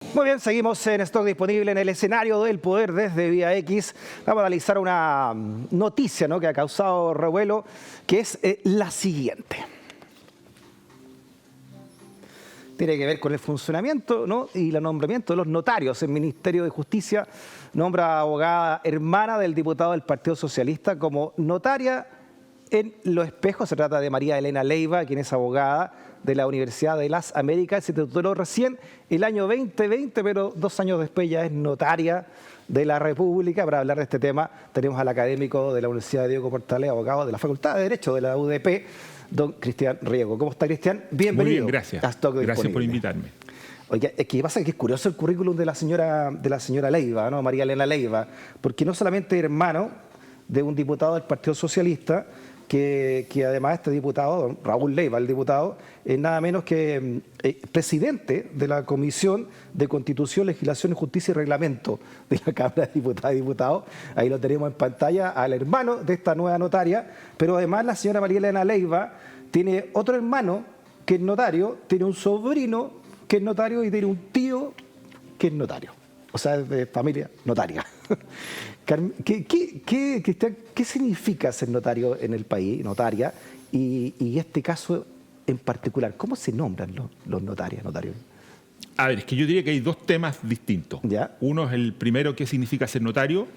Muy bien, seguimos en Stock Disponible en el escenario del poder desde Vía X. Vamos a analizar una noticia, ¿no?, que ha causado revuelo, que es la siguiente. Tiene que ver con el funcionamiento, ¿no?, y el nombramiento de los notarios. El Ministerio de Justicia nombra a abogada hermana del diputado del Partido Socialista como notaria en Los Espejos. Se trata de María Elena Leiva, quien es abogada de la Universidad de las Américas. Se tituló recién el año 2020, pero 2 años después ya es notaria de la República. Para hablar de este tema tenemos al académico de la Universidad de Diego Portales, abogado de la Facultad de Derecho de la UDP, don Cristian Riego. ¿Cómo está, Cristian? Bienvenido. Muy bien, gracias. A Stock Disponible. Gracias por invitarme. Oye, es que pasa que es curioso el currículum de la señora Leiva, ¿no?, María Elena Leiva, porque no solamente es hermano de un diputado del Partido Socialista, que además este diputado, don Raúl Leiva, el diputado, es nada menos que presidente de la Comisión de Constitución, Legislación, Justicia y Reglamento de la Cámara de Diputadas y Diputados. Ahí lo tenemos en pantalla, al hermano de esta nueva notaria, pero además la señora María Elena Leiva tiene otro hermano que es notario, tiene un sobrino que es notario y tiene un tío que es notario. O sea, es de familia notaria. Cristian, ¿qué significa ser notario en el país, notaria? Y este caso en particular, ¿cómo se nombran los notarios? A ver, es que yo diría que hay 2 temas distintos. ¿Ya? Uno es el primero, ¿qué significa ser notario?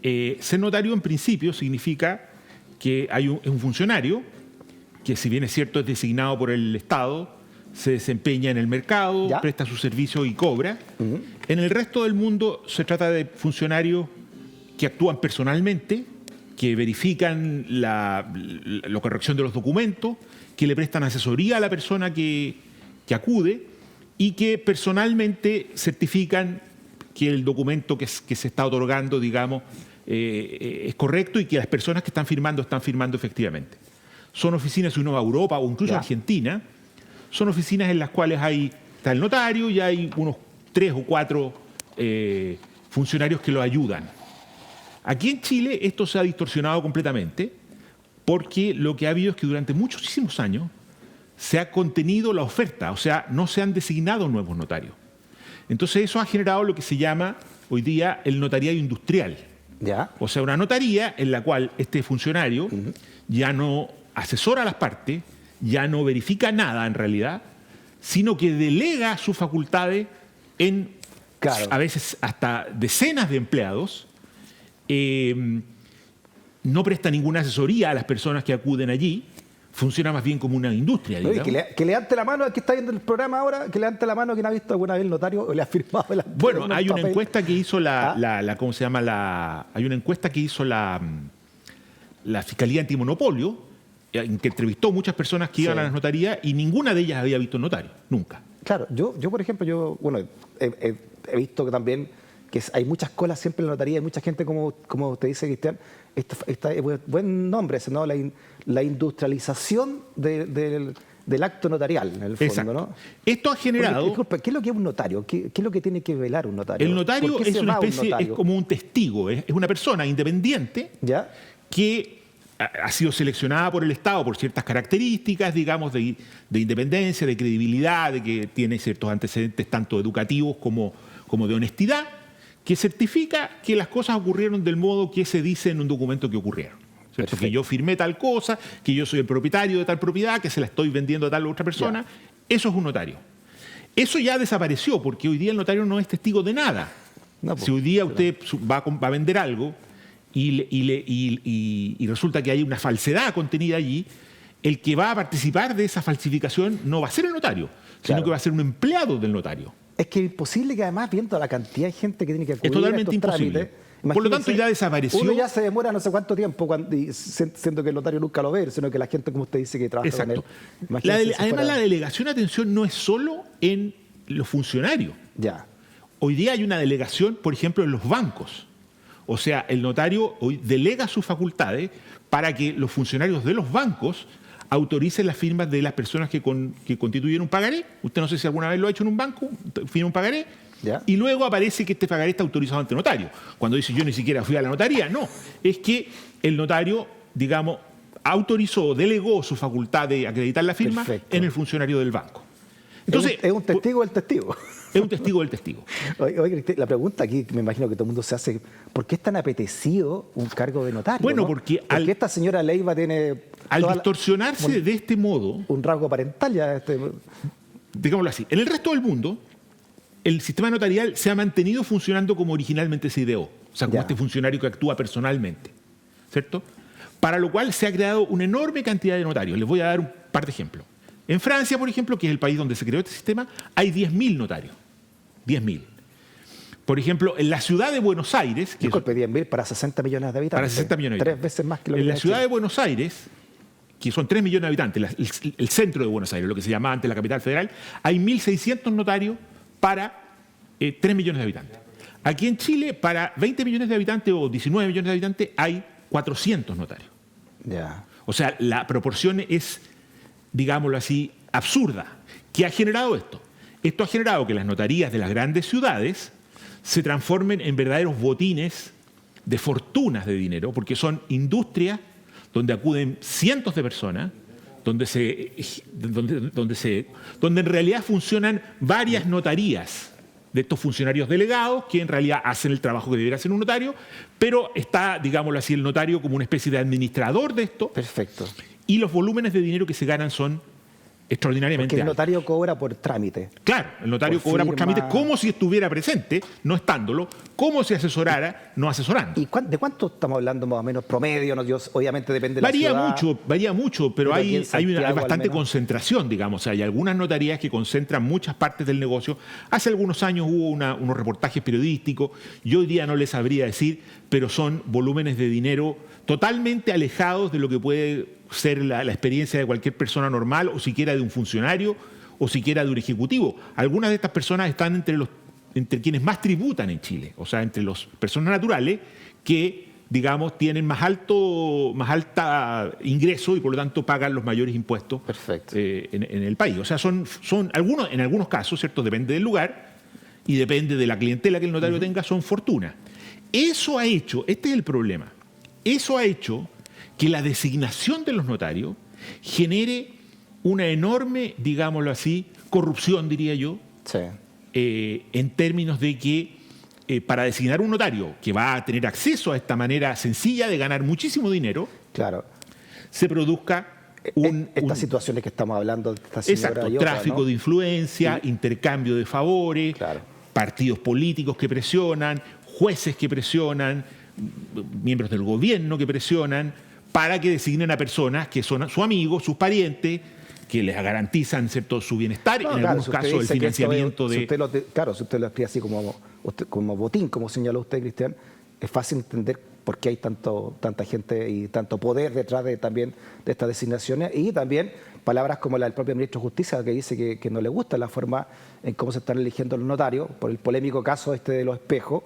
Ser notario en principio significa que es un funcionario que, si bien es cierto, es designado por el Estado, se desempeña en el mercado, ¿Ya?, presta su servicio y cobra. En el resto del mundo se trata de funcionarios que actúan personalmente, que verifican la corrección de los documentos, que le prestan asesoría a la persona que acude y que personalmente certifican que el documento que se está otorgando, digamos, es correcto y que las personas que están firmando efectivamente. Son oficinas, si uno va a Europa o incluso a Argentina, son oficinas en las cuales está el notario y hay unos 3 o 4 funcionarios que lo ayudan. Aquí en Chile esto se ha distorsionado completamente porque lo que ha habido es que durante muchísimos años se ha contenido la oferta, o sea, no se han designado nuevos notarios. Entonces eso ha generado lo que se llama hoy día el notariado industrial. ¿Ya? O sea, una notaría en la cual este funcionario ya no asesora a las partes, ya no verifica nada en realidad, sino que delega sus facultades en, a veces, hasta decenas de empleados. No presta ninguna asesoría a las personas que acuden allí, funciona más bien como una industria. Oye, que levante la mano, aquí está viendo el programa ahora, que levante la mano quien ha visto alguna vez el notario o le ha firmado el Bueno, hay una encuesta que hizo ¿cómo se llama? Hay una encuesta que hizo la Fiscalía Antimonopolio, en que entrevistó muchas personas que iban a las notarías y ninguna de ellas había visto un notario, nunca. Claro, yo por ejemplo, he visto que también que hay muchas colas siempre en la notaría, hay mucha gente, como te dice Cristian, buen nombre ese, ¿no? La industrialización del acto notarial, en el fondo. Exacto. ¿No? Esto ha generado... Disculpa, ¿qué es lo que es un notario? ¿Qué es lo que tiene que velar un notario? El notario es una especie, es como un testigo, es una persona independiente, ¿ya?, que ha sido seleccionada por el Estado por ciertas características, digamos, de independencia, de credibilidad, de que tiene ciertos antecedentes tanto educativos como de honestidad, que certifica que las cosas ocurrieron del modo que se dice en un documento que ocurrieron. ¿Cierto? Que yo firmé tal cosa, que yo soy el propietario de tal propiedad, que se la estoy vendiendo a tal otra persona. Eso es un notario. Eso ya desapareció, porque hoy día el notario no es testigo de nada. No, si hoy día usted va a vender algo y resulta que hay una falsedad contenida allí, el que va a participar de esa falsificación no va a ser el notario, sino que va a ser un empleado del notario. Es que es imposible que, además, viendo la cantidad de gente que tiene que acudir, es totalmente imposible. Por lo tanto, ya desapareció. Uno ya se demora no sé cuánto tiempo, siendo que el notario nunca lo ve, sino que la gente, como usted dice, que trabaja con él. Además, la delegación de atención no es solo en los funcionarios. Ya. Hoy día hay una delegación, por ejemplo, en los bancos. O sea, el notario hoy delega sus facultades para que los funcionarios de los bancos autoricen las firmas de las personas que constituyen un pagaré. Usted no sé si alguna vez lo ha hecho en un banco, firma un pagaré, ¿ya?, y luego aparece que este pagaré está autorizado ante notario. Cuando dice yo ni siquiera fui a la notaría, no. Es que el notario, digamos, autorizó, delegó su facultad de acreditar la firma en el funcionario del banco. Entonces, es un testigo del testigo. es un testigo del testigo. Oye, la pregunta aquí, me imagino que todo el mundo se hace, ¿por qué es tan apetecido un cargo de notario? Bueno, ¿no? porque esta señora Leiva tiene al distorsionarse de este modo, un rasgo parental ya. digámoslo así, en el resto del mundo, el sistema notarial se ha mantenido funcionando como originalmente se ideó, o sea, como este funcionario que actúa personalmente, ¿cierto? Para lo cual se ha creado una enorme cantidad de notarios. Les voy a dar un par de ejemplos. En Francia, por ejemplo, que es el país donde se creó este sistema, hay 10.000 notarios. 10.000. Por ejemplo, en la ciudad de Buenos Aires... Disculpe, 10.000 para 60 millones de habitantes. Para 60 millones de habitantes. 3 veces más que lo que en la tiene ciudad Chile. de Buenos Aires, que son 3 millones de habitantes, el centro de Buenos Aires, lo que se llamaba antes la capital federal, hay 1.600 notarios para 3 millones de habitantes. Aquí en Chile, para 20 millones de habitantes o 19 millones de habitantes, hay 400 notarios. Ya. O sea, la proporción es, digámoslo así, absurda. ¿Qué ha generado esto? Esto ha generado que las notarías de las grandes ciudades se transformen en verdaderos botines de fortunas de dinero, porque son industrias donde acuden cientos de personas, donde en realidad funcionan varias notarías de estos funcionarios delegados que en realidad hacen el trabajo que debería hacer un notario, pero está, digámoslo así, el notario como una especie de administrador de esto. Perfecto. Y los volúmenes de dinero que se ganan son extraordinariamente Porque el altos. notario cobra por trámite. Claro, el notario Por cobra por firma. trámite como si estuviera presente, no estándolo, como si asesorara, no asesorando. ¿Y de cuánto estamos hablando más o menos promedio? ¿No? Obviamente depende de la ciudad. Varía mucho, pero aquí en hay Santiago, al bastante menos. concentración, digamos. O sea, hay algunas notarías que concentran muchas partes del negocio. Hace algunos años hubo unos reportajes periodísticos, yo hoy día no les sabría decir, pero son volúmenes de dinero totalmente alejados de lo que puede ser la experiencia de cualquier persona normal, o siquiera de un funcionario, o siquiera de un ejecutivo. Algunas de estas personas están entre quienes más tributan en Chile, o sea, entre las personas naturales que, digamos, tienen más alta ingreso y por lo tanto pagan los mayores impuestos. Perfecto. En el país. O sea, son en algunos casos, ¿cierto? Depende del lugar y depende de la clientela que el notario tenga, son fortunas. Eso ha hecho, este es el problema, eso ha hecho que la designación de los notarios genere una enorme, digámoslo así, corrupción, diría yo, Sí. en términos de que para designar un notario que va a tener acceso a esta manera sencilla de ganar muchísimo dinero, Claro. se produzca Estas situaciones que estamos hablando de esta señora exacto, y otra, tráfico ¿no? de influencia, intercambio de favores, Claro. partidos políticos que presionan, jueces que presionan, miembros del gobierno que presionan, para que designen a personas que son sus amigos, sus parientes, que les garantizan, ¿cierto?, su bienestar, No, en claro, algunos si usted casos el dice que financiamiento esto es- de... si usted claro, si usted lo escribe así como botín, como señaló usted, Cristian, es fácil entender por qué hay tanta gente y tanto poder detrás también de estas designaciones, y también palabras como la del propio ministro de Justicia, que dice que no le gusta la forma en cómo se están eligiendo los notarios, por el polémico caso de los espejos.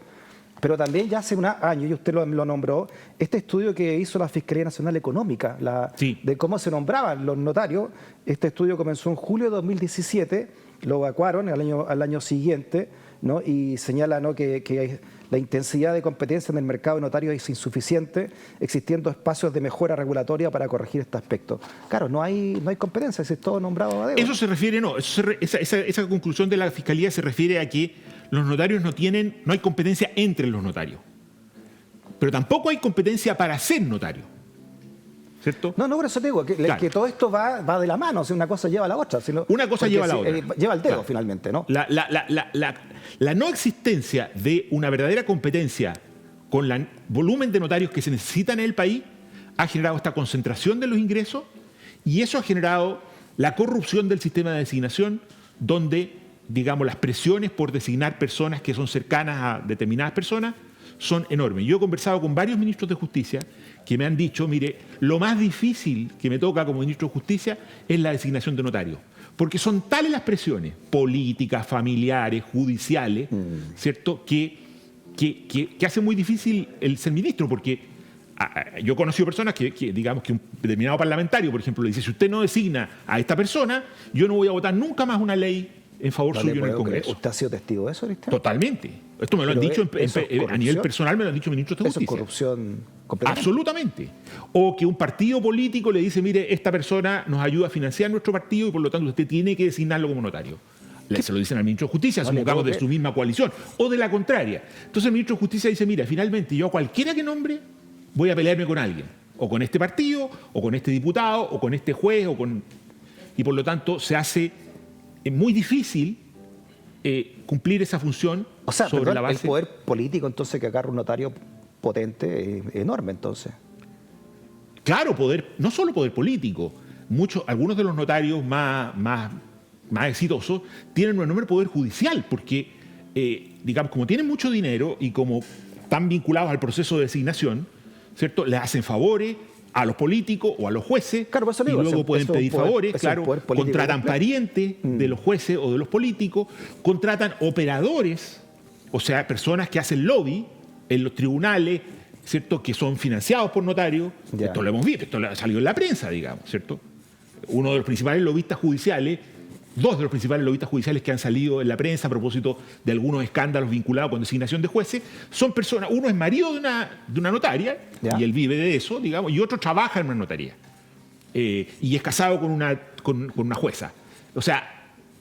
Pero también ya hace un año, y usted lo nombró, este estudio que hizo la Fiscalía Nacional Económica, Sí. de cómo se nombraban los notarios. Este estudio comenzó en julio de 2017, lo evacuaron al año siguiente, ¿no? Y señala, ¿no?, que la intensidad de competencia en el mercado de notarios es insuficiente, existiendo espacios de mejora regulatoria para corregir este aspecto. Claro, no hay competencia, es todo nombrado a dedo. Eso se refiere, no, esa conclusión de la Fiscalía se refiere a que los notarios no hay competencia entre los notarios. Pero tampoco hay competencia para ser notario. ¿Cierto? No, por eso te digo, Claro. que todo esto va de la mano, o sea, una cosa lleva a la otra. Una cosa lleva a la otra. Lleva el dedo, Claro. finalmente, ¿no? La no existencia de una verdadera competencia con el volumen de notarios que se necesitan en el país ha generado esta concentración de los ingresos, y eso ha generado la corrupción del sistema de designación, donde, digamos, las presiones por designar personas que son cercanas a determinadas personas son enormes. Yo he conversado con varios ministros de Justicia que me han dicho, mire, lo más difícil que me toca como ministro de Justicia es la designación de notarios, porque son tales las presiones políticas, familiares, judiciales, ¿cierto?, que hace muy difícil el ser ministro, porque yo he conocido personas que, digamos, que un determinado parlamentario, por ejemplo, le dice, si usted no designa a esta persona, yo no voy a votar nunca más una ley en favor No le suyo en el puedo creer. Congreso. ¿Usted ha sido testigo de eso, Cristian? Totalmente. Esto me lo han Pero dicho eso es a nivel corrupción. personal, me lo han dicho ministros de Eso es Justicia. corrupción completamente. Absolutamente. O que un partido político le dice, mire, esta persona nos ayuda a financiar nuestro partido y por lo tanto usted tiene que designarlo como notario. Se lo dicen al ministro de Justicia, No le supongamos puedo de su misma coalición, o de la contraria. Entonces el ministro de Justicia dice, mira, finalmente yo a cualquiera que nombre voy a pelearme con alguien, o con este partido, o con este diputado, o con este juez, y por lo tanto se hace muy difícil cumplir esa función O sea, sobre perdón, la base. el poder político entonces que agarra un notario potente es enorme entonces. Claro, no solo poder político, algunos de los notarios más exitosos tienen un enorme poder judicial, porque, digamos, como tienen mucho dinero y como están vinculados al proceso de designación, ¿cierto? Le hacen favores a los políticos o a los jueces, Claro, por eso y digo, luego pueden pedir favores, claro, poder político contratan completo. parientes de los jueces o de los políticos, contratan operadores, o sea, personas que hacen lobby en los tribunales, ¿cierto? Que son financiados por notarios. Ya. Esto lo hemos visto, esto ha salido en la prensa, digamos, ¿cierto? Uno de los principales lobistas judiciales, dos de los principales lobistas judiciales que han salido en la prensa a propósito de algunos escándalos vinculados con designación de jueces, son personas, uno es marido de una notaria, Ya. y él vive de eso, digamos, y otro trabaja en una notaría. Y es casado con una jueza. O sea,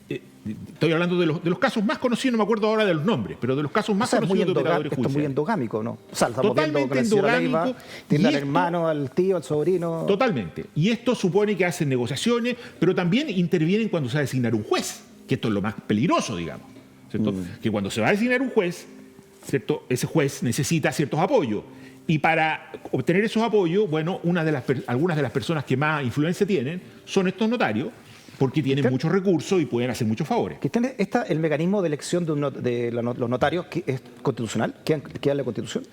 estoy hablando de los casos más conocidos, no me acuerdo ahora de los nombres, pero de los casos más O sea, es muy conocidos de operadores esto es muy judiciales. endogámico, ¿no? O sea, estamos viendo Totalmente con la señora Leiva, endogámico, tiene y al esto- hermano, al tío, al sobrino. Totalmente. Y esto supone que hacen negociaciones, pero también intervienen cuando se va a designar un juez, que esto es lo más peligroso, digamos. ¿Cierto? Que cuando se va a designar un juez, ¿cierto? Ese juez necesita ciertos apoyos. Y para obtener esos apoyos, bueno, algunas de las personas que más influencia tienen son estos notarios, porque tienen muchos recursos y pueden hacer muchos favores. Cristian, el mecanismo de elección los notarios que es constitucional, queda en la Constitución.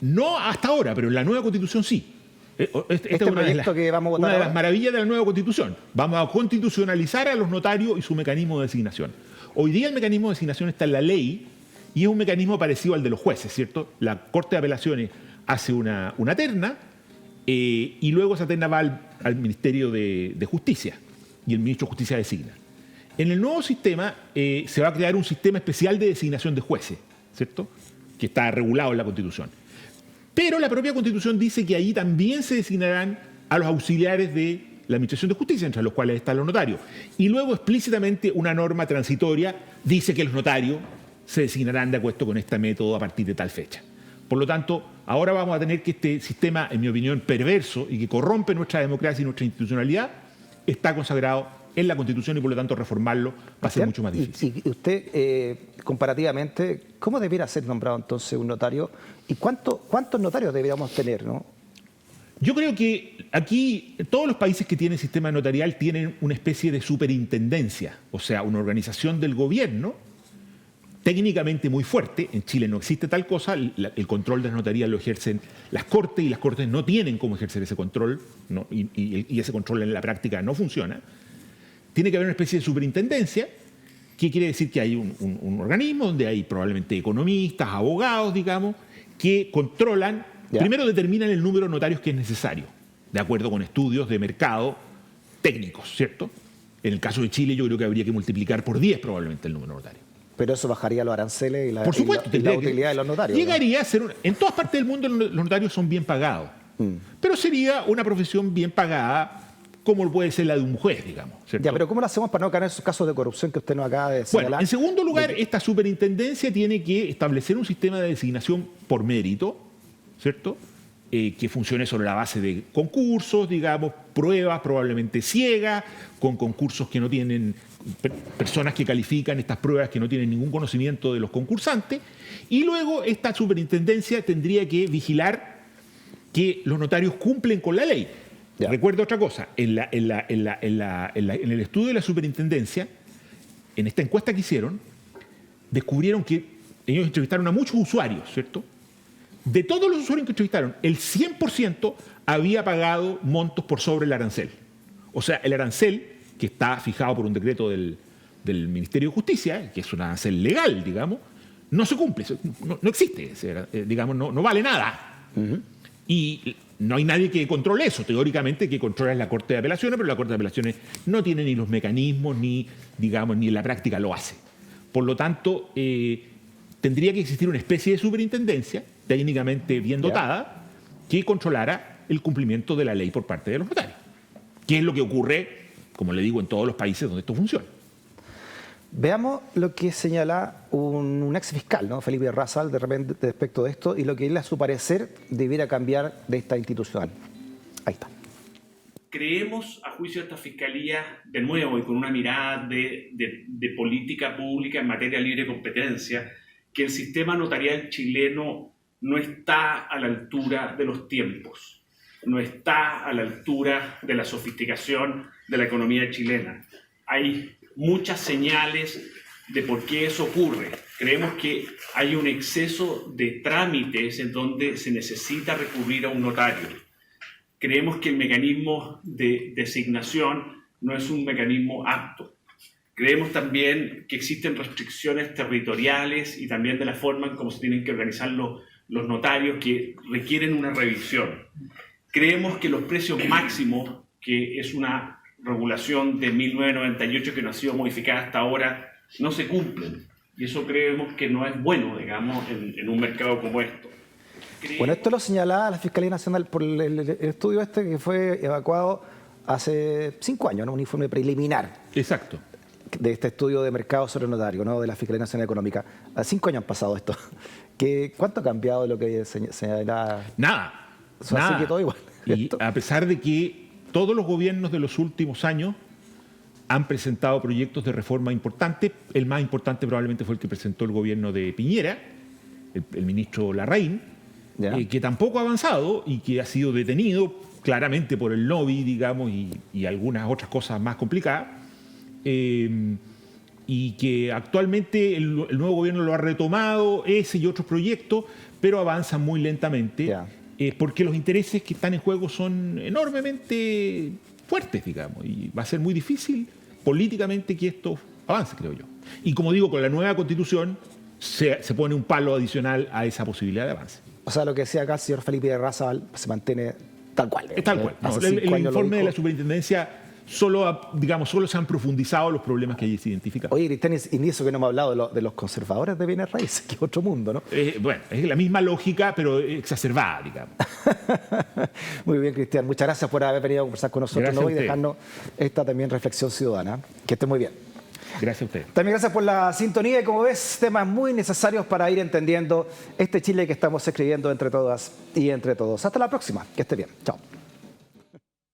No hasta ahora, pero en la nueva Constitución sí. Esta es una proyecto que vamos a votar una de las ahora. maravillas de la nueva Constitución. Vamos a constitucionalizar a los notarios y su mecanismo de designación. Hoy día el mecanismo de designación está en la ley y es un mecanismo parecido al de los jueces, ¿cierto? La Corte de Apelaciones hace una terna y luego esa terna va al Ministerio de Justicia y el Ministro de Justicia designa. En el nuevo sistema se va a crear un sistema especial de designación de jueces, ¿cierto? Que está regulado en la Constitución. Pero la propia Constitución dice que allí también se designarán a los auxiliares de la Administración de Justicia, entre los cuales están los notarios. Y luego explícitamente una norma transitoria dice que los notarios se designarán de acuerdo con este método a partir de tal fecha. Por lo tanto, ahora vamos a tener que este sistema, en mi opinión, perverso y que corrompe nuestra democracia y nuestra institucionalidad, está consagrado en la Constitución y por lo tanto reformarlo va a ser mucho más difícil. Y usted, comparativamente, ¿cómo debiera ser nombrado entonces un notario? ¿Y cuántos notarios deberíamos tener, no? Yo creo que aquí todos los países que tienen sistema notarial tienen una especie de superintendencia, o sea, una organización del gobierno técnicamente muy fuerte. En Chile no existe tal cosa, el control de las notarías lo ejercen las Cortes y las Cortes no tienen cómo ejercer ese control, ¿no? Y ese control en la práctica no funciona. Tiene que haber una especie de superintendencia, que quiere decir que hay un organismo donde hay probablemente economistas, abogados, digamos, que controlan, primero determinan el número de notarios que es necesario, de acuerdo con estudios de mercado técnicos, ¿cierto? En el caso de Chile yo creo que habría que multiplicar por 10 probablemente el número de notarios. Pero eso bajaría los aranceles y la, Por supuesto, y la utilidad de los notarios. Llegaría a ser en todas partes del mundo los notarios son bien pagados, pero sería una profesión bien pagada como puede ser la de un juez, digamos, ¿cierto? Ya, pero ¿cómo lo hacemos para no caer en esos casos de corrupción que usted nos acaba de señalar? Bueno, en segundo lugar, esta superintendencia tiene que establecer un sistema de designación por mérito, ¿cierto? Que funcione sobre la base de concursos, digamos, pruebas probablemente ciegas, con concursos que no tienen, personas que califican estas pruebas que no tienen ningún conocimiento de los concursantes, y luego esta superintendencia tendría que vigilar que los notarios cumplen con la ley. Ya. Recuerdo otra cosa, en el estudio de la superintendencia, en esta encuesta que hicieron, descubrieron que ellos entrevistaron a muchos usuarios, ¿cierto? De todos los usuarios que entrevistaron, el 100% había pagado montos por sobre el arancel. O sea, el arancel, que está fijado por un decreto del Ministerio de Justicia, que es un arancel legal, digamos, no se cumple, no existe, digamos, no vale nada. Y no hay nadie que controle eso. Teóricamente que controla es la Corte de Apelaciones, pero la Corte de Apelaciones no tiene ni los mecanismos, ni en la práctica lo hace. Por lo tanto, tendría que existir una especie de superintendencia, técnicamente bien dotada, que controlara el cumplimiento de la ley por parte de los notarios. Que es lo que ocurre, como le digo, en todos los países donde esto funciona. Veamos lo que señala un ex fiscal, ¿no? Felipe Razal, de repente respecto de esto, y lo que él, a su parecer, debiera cambiar de esta institucional. Ahí está. Creemos, a juicio de esta fiscalía, de nuevo y con una mirada de política pública en materia de libre competencia, que el sistema notarial chileno no está a la altura de los tiempos, no está a la altura de la sofisticación de la economía chilena. Hay muchas señales de por qué eso ocurre. Creemos que hay un exceso de trámites en donde se necesita recurrir a un notario. Creemos que el mecanismo de designación no es un mecanismo apto. Creemos también que existen restricciones territoriales y también de la forma en cómo se tienen que organizar los notarios que requieren una revisión. Creemos que los precios máximos, que es una regulación de 1998 que no ha sido modificada hasta ahora, no se cumplen. Y eso creemos que no es bueno, digamos, en un mercado como esto. Bueno, esto lo señalaba la Fiscalía Nacional por el estudio este que fue evacuado hace 5 años, ¿no? Un informe preliminar. Exacto. De este estudio de mercado sobre notario, ¿no? De la Fiscalía Nacional Económica. Hace 5 años han pasado esto. ¿Cuánto ha cambiado de lo que señalaba? Nada. Así que todo igual. Y a pesar de que todos los gobiernos de los últimos años han presentado proyectos de reforma importantes, el más importante probablemente fue el que presentó el gobierno de Piñera, el ministro Larraín, que tampoco ha avanzado y que ha sido detenido claramente por el lobby, digamos, y algunas otras cosas más complicadas, y que actualmente el nuevo gobierno lo ha retomado, ese y otros proyectos, pero avanzan muy lentamente, porque los intereses que están en juego son enormemente fuertes, digamos, y va a ser muy difícil políticamente que esto avance, creo yo. Y como digo, con la nueva Constitución se pone un palo adicional a esa posibilidad de avance. O sea, lo que decía acá el señor Felipe Razal se mantiene tal cual. Tal cual. No, el informe de la superintendencia solo se han profundizado los problemas que allí se identifican. Oye, Cristian, y eso que no hemos hablado de los conservadores de bienes raíces, que es otro mundo, ¿no? Bueno, es la misma lógica, pero exacerbada, digamos. Muy bien, Cristian. Muchas gracias por haber venido a conversar con nosotros hoy y dejarnos esta también reflexión ciudadana. Que esté muy bien. Gracias a usted. También gracias por la sintonía y, como ves, temas muy necesarios para ir entendiendo este Chile que estamos escribiendo entre todas y entre todos. Hasta la próxima. Que esté bien. Chao.